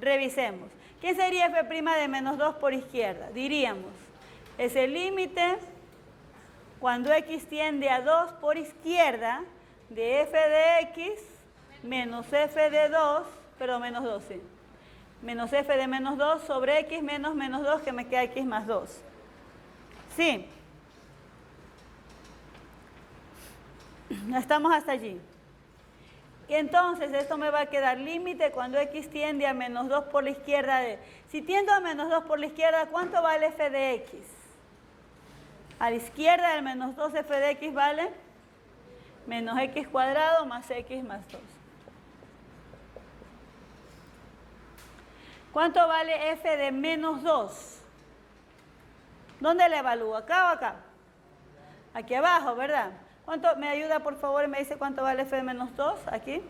Revisemos. ¿Qué sería f' de menos 2 por izquierda? Diríamos, es el límite cuando x tiende a 2 por izquierda de f de x menos f de 2, pero menos 2, sí. Menos f de menos 2 sobre x menos menos 2, que me queda x más 2. Sí. Estamos hasta allí. Y entonces esto me va a quedar límite cuando x tiende a menos 2 por la izquierda. Si tiendo a menos 2 por la izquierda, ¿cuánto vale f de x? A la izquierda del menos 2 f de x vale menos x cuadrado más x más 2. ¿Cuánto vale f de menos 2? ¿Dónde le evalúo? ¿Acá o acá? Aquí abajo, ¿verdad? ¿Cuánto me ayuda, por favor, y me dice cuánto vale f de menos 2? Aquí.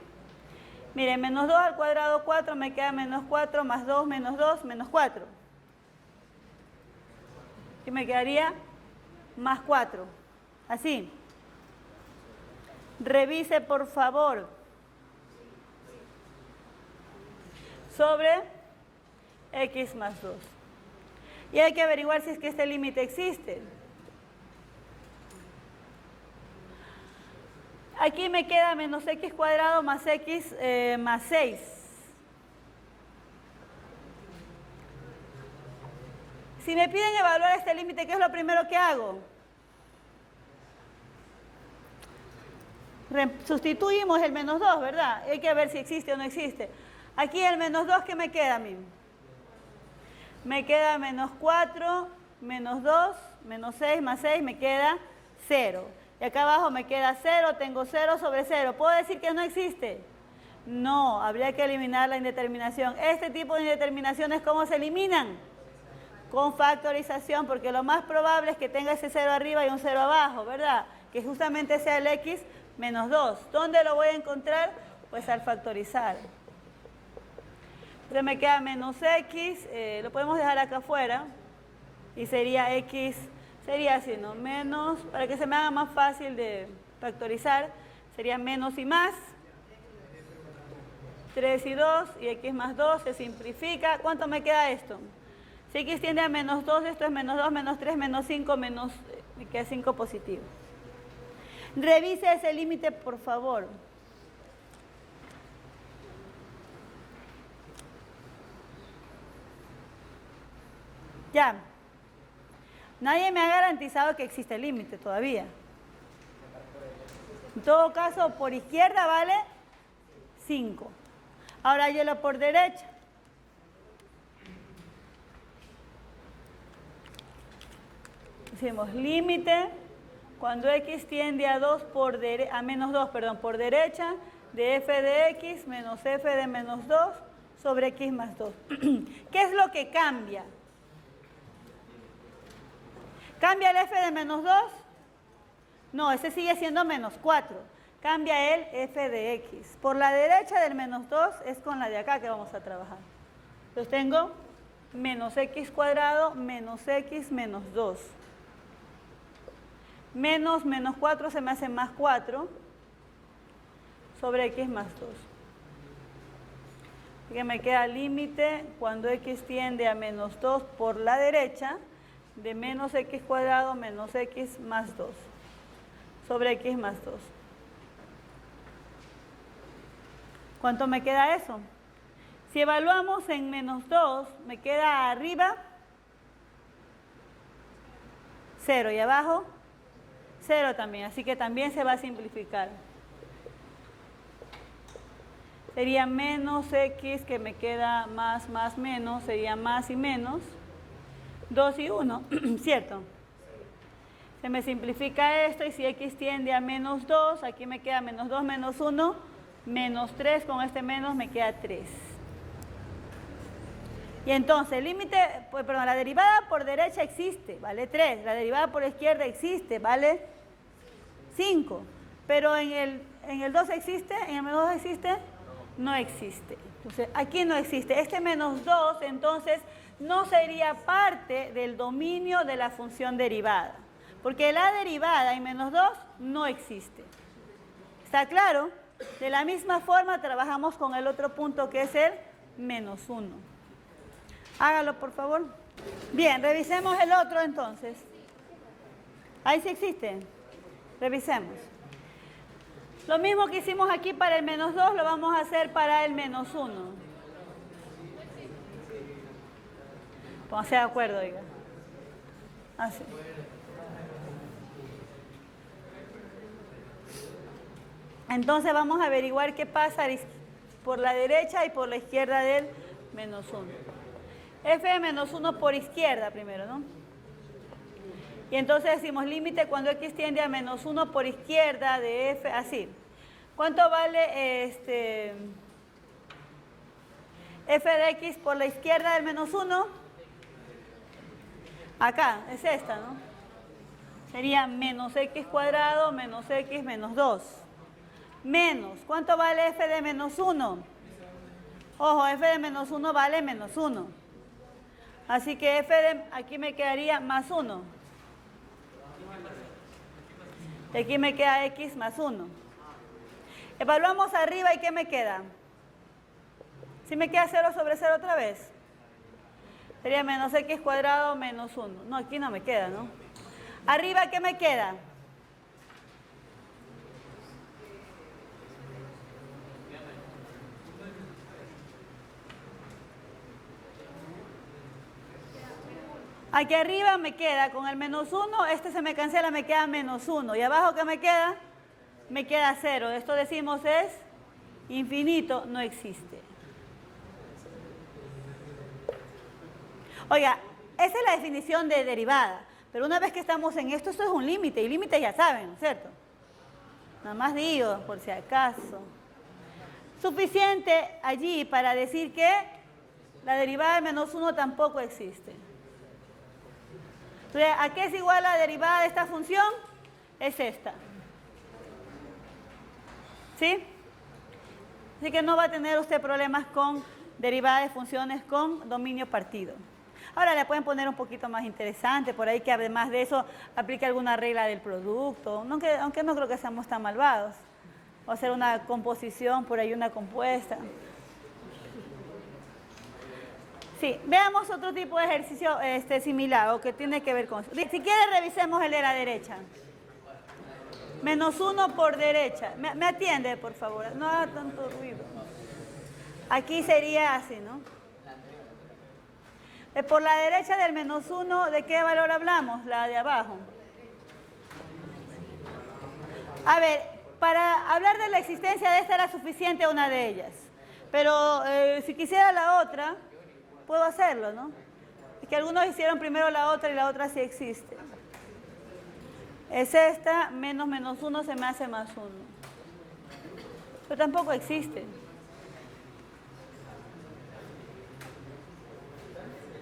Miren, menos 2 al cuadrado 4, me queda menos 4 más 2 menos 2 menos 4. Y me quedaría más 4. Así. Revise, por favor. Sobre x más 2. Y hay que averiguar si es que este límite existe. Aquí me queda menos x cuadrado más x más 6. Si me piden evaluar este límite, ¿qué es lo primero que hago? Sustituimos el menos 2, ¿verdad? Hay que ver si existe o no existe. Aquí el menos 2, ¿qué me queda a mí? Me queda menos 4, menos 2, menos 6 más 6, me queda 0. Y acá abajo me queda 0, tengo 0 sobre 0. ¿Puedo decir que no existe? No, habría que eliminar la indeterminación. Este tipo de indeterminaciones, ¿cómo se eliminan? Con factorización, porque lo más probable es que tenga ese 0 arriba y un 0 abajo, ¿verdad? Que justamente sea el x menos 2. ¿Dónde lo voy a encontrar? Pues al factorizar. Entonces me queda menos x, lo podemos dejar acá afuera, y sería x, sería así, ¿no? Menos, para que se me haga más fácil de factorizar, sería menos y más, 3 y 2, y x más 2 se simplifica. ¿Cuánto me queda esto? Si x tiende a menos 2, esto es menos 2, menos 3, menos 5, menos, me queda 5 positivo. Revise ese límite, por favor. Ya. Nadie me ha garantizado que existe el límite todavía. En todo caso, por izquierda vale 5. Ahora hielo por derecha. Hicimos límite cuando x tiende a menos 2, por derecha, de f de x menos f de menos 2 sobre x más 2. ¿Qué es lo que cambia? ¿Cambia el f de menos 2? No, ese sigue siendo menos 4. Cambia el f de x. Por la derecha del menos 2 es con la de acá que vamos a trabajar. Entonces tengo menos x cuadrado menos x menos 2. Menos 4 se me hace más 4 sobre x más 2. Así que me queda límite cuando x tiende a menos 2 por la derecha de menos x cuadrado menos x más 2 sobre x más 2. ¿Cuánto me queda eso? Si evaluamos en menos 2, me queda arriba 0 y abajo 0 también, así que también se va a simplificar. Sería menos x, que me queda más, menos, sería más y menos, 2 y 1, ¿cierto? Se me simplifica esto, y si x tiende a menos 2, aquí me queda menos 2 menos 1, menos 3, con este menos me queda 3. Y entonces el límite, la derivada por derecha existe, vale 3, la derivada por izquierda existe, vale 5, pero en el 2 existe, en el menos 2 existe, no existe. Entonces aquí no existe, este menos 2 entonces no sería parte del dominio de la función derivada, porque la derivada en menos 2 no existe. ¿Está claro? De la misma forma trabajamos con el otro punto que es el menos 1. Hágalo, por favor. Bien, revisemos el otro entonces. Ahí sí existe. Revisemos. Lo mismo que hicimos aquí para el menos 2, lo vamos a hacer para el menos 1. Pónganse de acuerdo, oiga. Así. Entonces vamos a averiguar qué pasa por la derecha y por la izquierda del menos 1. F de menos 1 por izquierda primero, ¿no? Y entonces decimos límite cuando x tiende a menos 1 por izquierda de f, así. ¿Cuánto vale f de x por la izquierda del menos 1? Acá, es esta, ¿no? Sería menos x cuadrado menos x menos 2. Menos, ¿cuánto vale f de menos 1? Ojo, f de menos 1 vale menos 1. Así que f de, aquí me quedaría más 1. Y aquí me queda x más 1. Evaluamos arriba y ¿qué me queda? ¿Sí me queda 0 sobre 0 otra vez? Sería menos x cuadrado menos 1. No, aquí no me queda, ¿no? Arriba, ¿qué me queda? Aquí arriba me queda con el menos 1, este se me cancela, me queda menos 1. ¿Y abajo qué me queda? Me queda 0. Esto decimos es infinito, no existe. Oiga, esa es la definición de derivada. Pero una vez que estamos en esto, esto es un límite. Y límites ya saben, ¿no es cierto? Nada más digo, por si acaso. Suficiente allí para decir que la derivada de menos 1 tampoco existe. Entonces, ¿a qué es igual la derivada de esta función? Es esta. ¿Sí? Así que no va a tener usted problemas con derivadas de funciones con dominio partido. Ahora le pueden poner un poquito más interesante, por ahí que además de eso aplique alguna regla del producto, aunque no creo que seamos tan malvados. O hacer una composición, por ahí una compuesta. Sí, veamos otro tipo de ejercicio similar o que tiene que ver con eso. Si quiere revisemos el de la derecha. Menos 1 por derecha. ¿Me atiende, por favor? No haga tanto ruido. Aquí sería así, ¿no? Por la derecha del menos 1, ¿de qué valor hablamos? La de abajo. A ver, para hablar de la existencia de esta era suficiente una de ellas. Pero si quisiera la otra, puedo hacerlo, ¿no? Es que algunos hicieron primero la otra y la otra sí existe. Es esta, menos menos 1 se me hace más 1. Pero tampoco existe.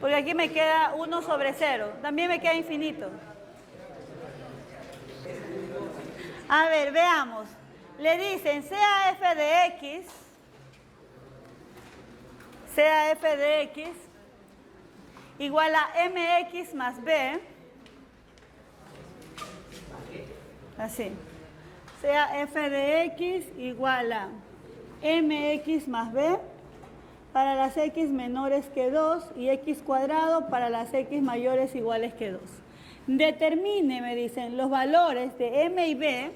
Porque aquí me queda 1 sobre 0. También me queda infinito. A ver, veamos. Le dicen, sea f de x igual a mx más b. Así. Sea f de x igual a mx más b para las x menores que 2 y x cuadrado para las x mayores iguales que 2. Determine, me dicen, los valores de m y b.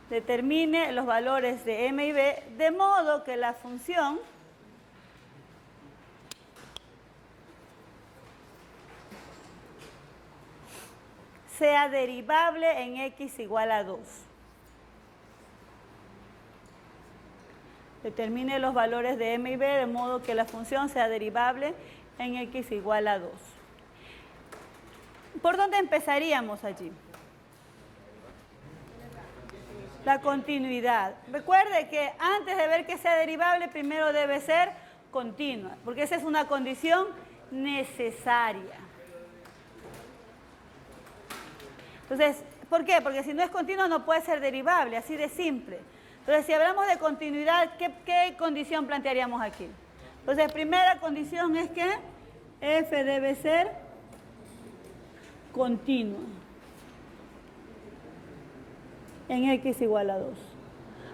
Determine los valores de m y b de modo que la función sea derivable en x igual a 2. Determine los valores de m y b de modo que la función sea derivable en x igual a 2. ¿Por dónde empezaríamos allí? La continuidad. Recuerde que antes de ver que sea derivable, primero debe ser continua, porque esa es una condición necesaria. Entonces, ¿por qué? Porque si no es continua no puede ser derivable, así de simple. Entonces, si hablamos de continuidad, ¿qué condición plantearíamos aquí? Entonces, primera condición es que f debe ser continua en x igual a 2.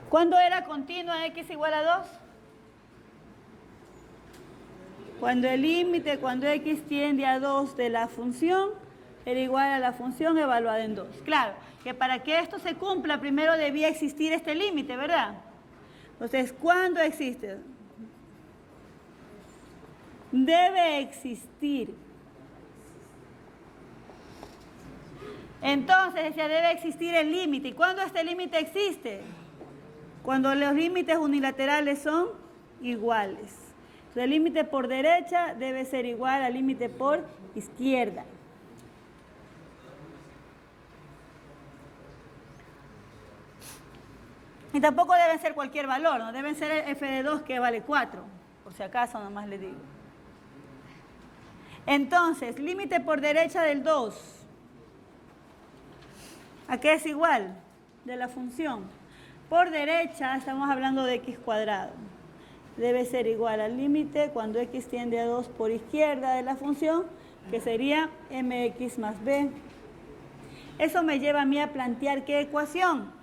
¿Cuándo era continua x igual a 2? Cuando el límite, cuando x tiende a 2 de la función, era igual a la función evaluada en 2. Claro, que para que esto se cumpla, primero debía existir este límite, ¿verdad? Entonces, ¿cuándo existe? Debe existir. Entonces, decía, debe existir el límite. ¿Y cuándo este límite existe? Cuando los límites unilaterales son iguales. El límite por derecha debe ser igual al límite por izquierda. Y tampoco deben ser cualquier valor, no deben ser f de 2 que vale 4, por si acaso nomás le digo. Entonces, límite por derecha del 2. ¿A qué es igual? De la función. Por derecha estamos hablando de x cuadrado. Debe ser igual al límite cuando x tiende a 2 por izquierda de la función, que sería mx más b. Eso me lleva a mí a plantear ¿qué ecuación?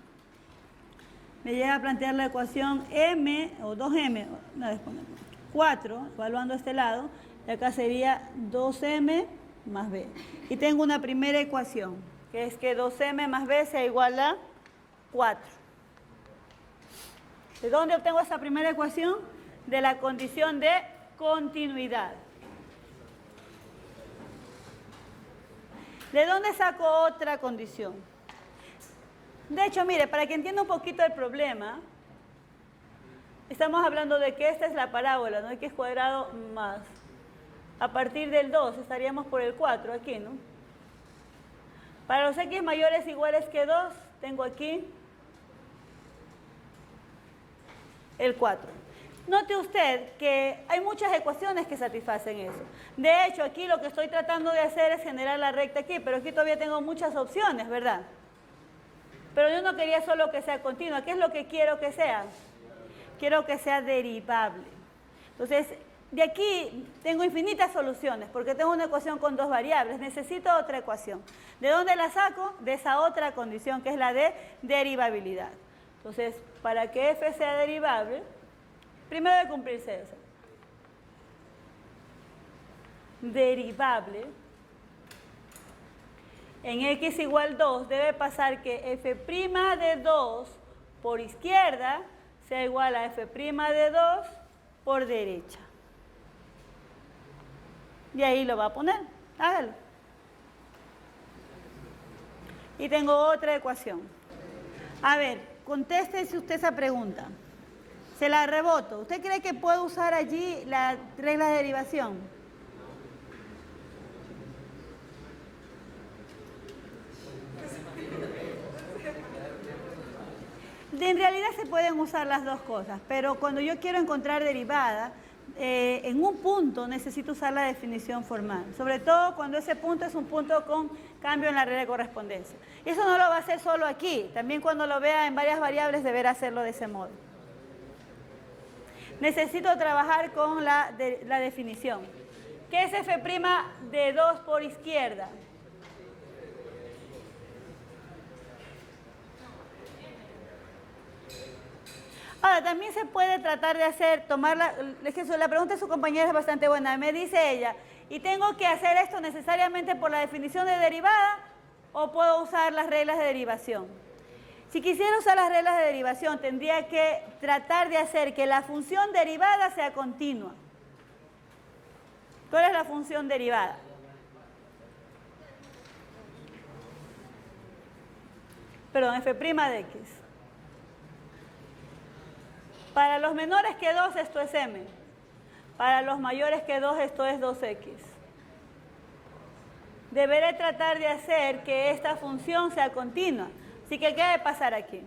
Me lleva a plantear la ecuación m o 2m, una vez ponemos 4, evaluando este lado, y acá sería 2m más b. Y tengo una primera ecuación, que es que 2m más b sea igual a 4. ¿De dónde obtengo esa primera ecuación? De la condición de continuidad. ¿De dónde saco otra condición? De hecho, mire, para que entienda un poquito el problema, estamos hablando de que esta es la parábola, ¿no? X cuadrado más. A partir del 2 estaríamos por el 4 aquí, ¿no? Para los x mayores iguales que 2, tengo aquí el 4. Note usted que hay muchas ecuaciones que satisfacen eso. De hecho, aquí lo que estoy tratando de hacer es generar la recta aquí, pero aquí todavía tengo muchas opciones, ¿verdad? Pero yo no quería solo que sea continua. ¿Qué es lo que quiero que sea? Quiero que sea derivable. Entonces, de aquí tengo infinitas soluciones, porque tengo una ecuación con dos variables. Necesito otra ecuación. ¿De dónde la saco? De esa otra condición, que es la de derivabilidad. Entonces, para que f sea derivable, primero debe cumplirse eso. Derivable en x igual 2 debe pasar que f' de 2 por izquierda sea igual a f' de 2 por derecha. Y ahí lo va a poner. Hágalo. Y tengo otra ecuación. A ver, contéstese usted esa pregunta. Se la reboto. ¿Usted cree que puedo usar allí la regla de derivación? En realidad se pueden usar las dos cosas, pero cuando yo quiero encontrar derivada, en un punto necesito usar la definición formal, sobre todo cuando ese punto es un punto con cambio en la regla de correspondencia. Y eso no lo va a hacer solo aquí, también cuando lo vea en varias variables deberá hacerlo de ese modo. Necesito trabajar con la definición. ¿Qué es f' de 2 por izquierda? Ahora, también se puede tratar de hacer, la pregunta de su compañera es bastante buena. Me dice ella, ¿y tengo que hacer esto necesariamente por la definición de derivada o puedo usar las reglas de derivación? Si quisiera usar las reglas de derivación, tendría que tratar de hacer que la función derivada sea continua. ¿Cuál es la función derivada? Perdón, f' de x. Para los menores que 2 esto es m. Para los mayores que 2 esto es 2x. Deberé tratar de hacer que esta función sea continua. Así que, ¿qué debe pasar aquí?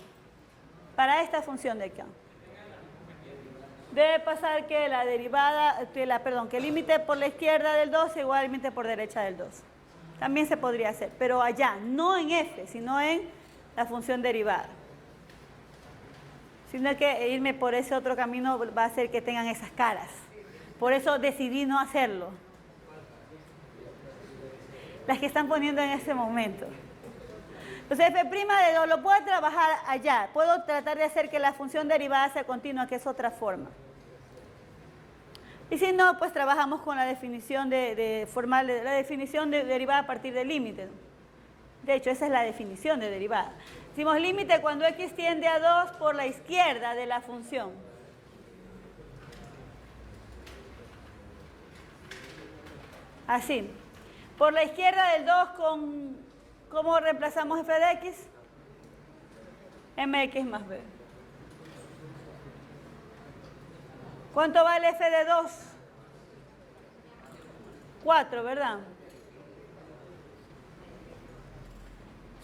Para esta función de acá. Debe pasar que la derivada, que el límite por la izquierda del 2 es igual al límite por derecha del 2. También se podría hacer, pero allá, no en f, sino en la función derivada. Sino que irme por ese otro camino va a hacer que tengan esas caras. Por eso decidí no hacerlo. Las que están poniendo en ese momento. Entonces f' de 2 lo puedo trabajar allá. Puedo tratar de hacer que la función derivada sea continua, que es otra forma. Y si no, pues trabajamos con la definición formal, la definición de derivada a partir del límite. De hecho, esa es la definición de derivada. Decimos límite cuando x tiende a 2 por la izquierda de la función. Así. Por la izquierda del 2 ¿cómo reemplazamos f de x? mx más b. ¿Cuánto vale f de 2? 4, ¿verdad?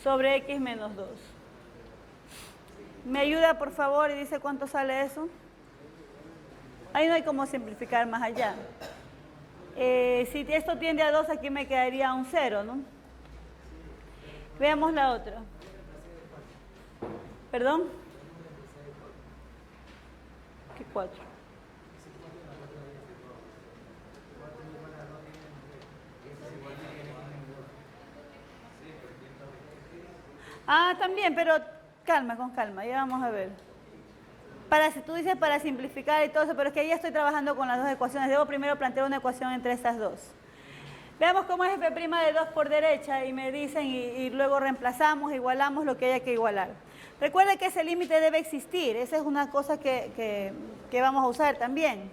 Sobre x menos 2. ¿Me ayuda, por favor, y dice cuánto sale eso? Ahí no hay cómo simplificar más allá. Si esto tiende a 2, aquí me quedaría un 0, ¿no? Veamos la otra. ¿Perdón? ¿Qué 4? Ah, también, pero calma, con calma, ya vamos a ver. Si tú dices para simplificar y todo eso, pero es que ya estoy trabajando con las dos ecuaciones. Debo primero plantear una ecuación entre estas dos. Veamos cómo es f' de 2 por derecha y me dicen y luego reemplazamos, igualamos lo que haya que igualar. Recuerden que ese límite debe existir, esa es una cosa que vamos a usar también.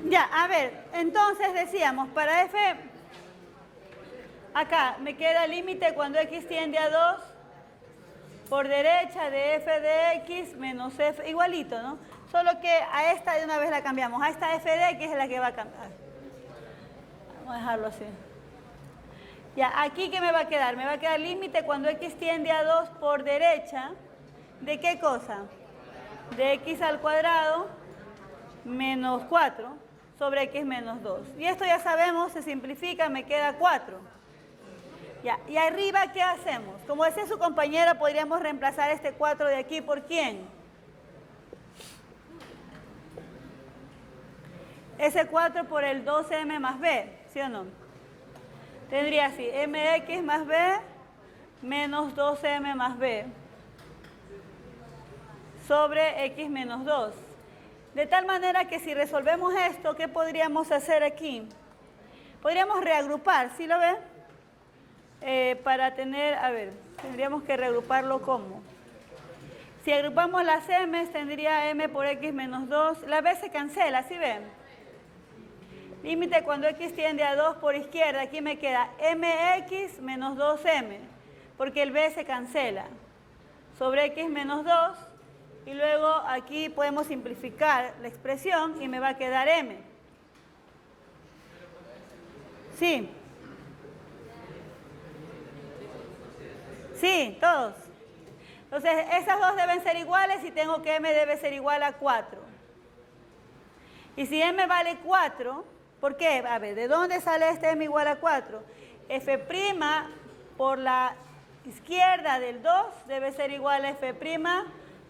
Ya, a ver, entonces decíamos, para f, acá me queda el límite cuando x tiende a 2 por derecha de f de x menos f, igualito, ¿no? Solo que a esta de una vez la cambiamos, a esta f de x es la que va a cambiar. Vamos a dejarlo así. Ya, aquí ¿qué me va a quedar? Me va a quedar límite cuando x tiende a 2 por derecha, ¿de qué cosa? De x al cuadrado menos 4 sobre x menos 2. Y esto ya sabemos, se simplifica, me queda 4. Ya, y arriba, ¿qué hacemos? Como decía su compañera, podríamos reemplazar este 4 de aquí por ¿quién? Ese 4 por el 2m más b, ¿sí o no? Tendría así, mx más b menos 2m más b sobre x menos 2. De tal manera que si resolvemos esto, ¿qué podríamos hacer aquí? Podríamos reagrupar, ¿sí lo ven? Para tener, a ver, tendríamos que reagruparlo como. Si agrupamos las m, tendría m por x menos 2. La b se cancela, ¿sí ven? Límite cuando x tiende a 2 por izquierda, aquí me queda mx menos 2m, porque el b se cancela, sobre x menos 2, y luego aquí podemos simplificar la expresión y me va a quedar m. Sí. Sí, todos. Entonces, esas dos deben ser iguales y tengo que m debe ser igual a 4. Y si m vale 4, ¿por qué? A ver, ¿de dónde sale este m igual a 4? f' por la izquierda del 2 debe ser igual a f'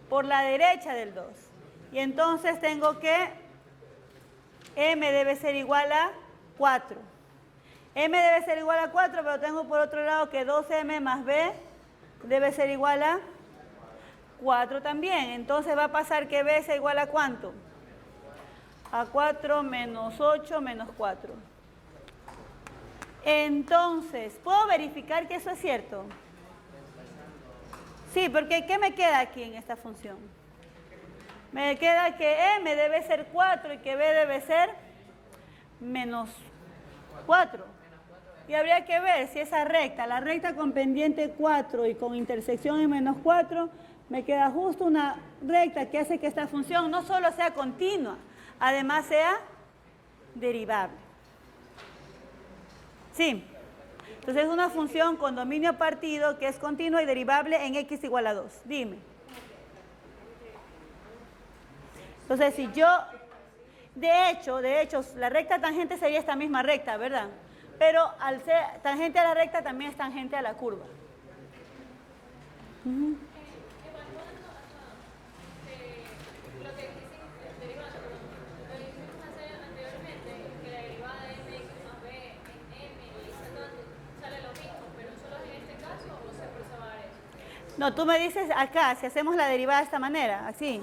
por la derecha del 2. Y entonces tengo que m debe ser igual a 4. M debe ser igual a 4, pero tengo por otro lado que 2m más b debe ser igual a 4 también. Entonces va a pasar que b sea igual a ¿cuánto? A 4 menos 8 menos 4. Entonces, ¿puedo verificar que eso es cierto? Sí, porque ¿qué me queda aquí en esta función? Me queda que m debe ser 4 y que b debe ser menos 4. Y habría que ver si esa recta, la recta con pendiente 4 y con intersección en menos 4, me queda justo una recta que hace que esta función no solo sea continua, además sea derivable. Sí. Entonces es una función con dominio partido que es continua y derivable en x igual a 2. Dime. Entonces si yo, de hecho, la recta tangente sería esta misma recta, ¿verdad? Pero al ser tangente a la recta también es tangente a la curva. No, tú me dices acá, si hacemos la derivada de esta manera, así.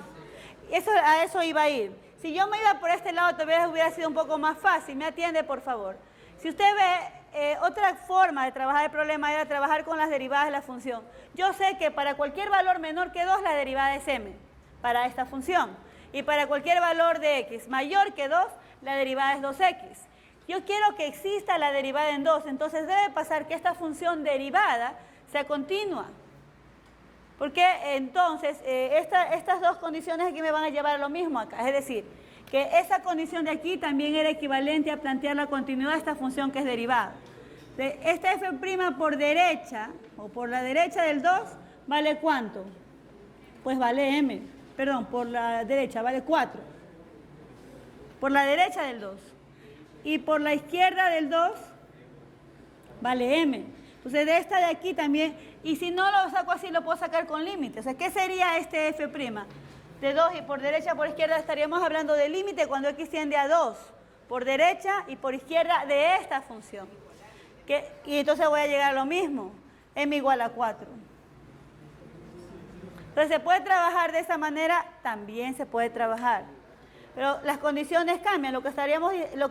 A eso iba a ir. Si yo me iba por este lado, tal vez hubiera sido un poco más fácil. ¿Me atiende, por favor? Si usted ve, otra forma de trabajar el problema era trabajar con las derivadas de la función. Yo sé que para cualquier valor menor que 2, la derivada es m, para esta función. Y para cualquier valor de x mayor que 2, la derivada es 2x. Yo quiero que exista la derivada en 2, entonces debe pasar que esta función derivada sea continua. Porque entonces estas dos condiciones aquí me van a llevar a lo mismo acá. Es decir, que esa condición de aquí también era equivalente a plantear la continuidad de esta función que es derivada. Esta f' por derecha, o por la derecha del 2, ¿vale cuánto? Pues vale m. Perdón, por la derecha vale 4. Por la derecha del 2. Y por la izquierda del 2 vale m. Entonces de esta de aquí también, y si no lo saco así, lo puedo sacar con límite. O sea, ¿qué sería este f'? De 2 y por derecha, por izquierda, estaríamos hablando de límite cuando x tiende a 2. Por derecha y por izquierda de esta función. Y entonces voy a llegar a lo mismo, m igual a 4. Entonces, ¿se puede trabajar de esa manera? También se puede trabajar. Pero las condiciones cambian. Lo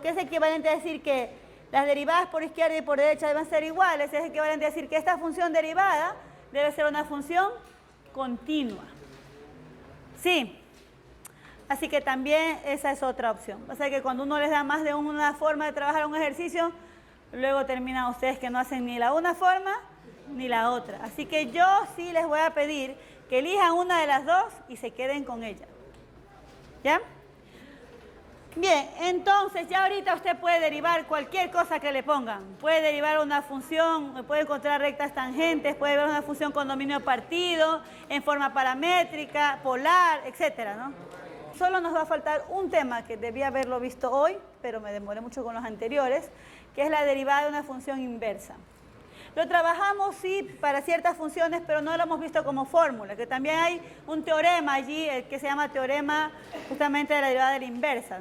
que es equivalente a decir que las derivadas por izquierda y por derecha deben ser iguales, es equivalente a decir que esta función derivada debe ser una función continua. Sí. Así que también esa es otra opción. O sea que cuando uno les da más de una forma de trabajar un ejercicio, luego terminan ustedes que no hacen ni la una forma ni la otra. Así que yo sí les voy a pedir que elijan una de las dos y se queden con ella. ¿Ya? Bien, entonces ya ahorita usted puede derivar cualquier cosa que le pongan. Puede derivar una función, puede encontrar rectas tangentes, puede ver una función con dominio partido, en forma paramétrica, polar, etcétera, ¿no? Solo nos va a faltar un tema que debía haberlo visto hoy, pero me demoré mucho con los anteriores, que es la derivada de una función inversa. Lo trabajamos, sí, para ciertas funciones, pero no lo hemos visto como fórmula, que también hay un teorema allí, que se llama teorema justamente de la derivada de la inversa.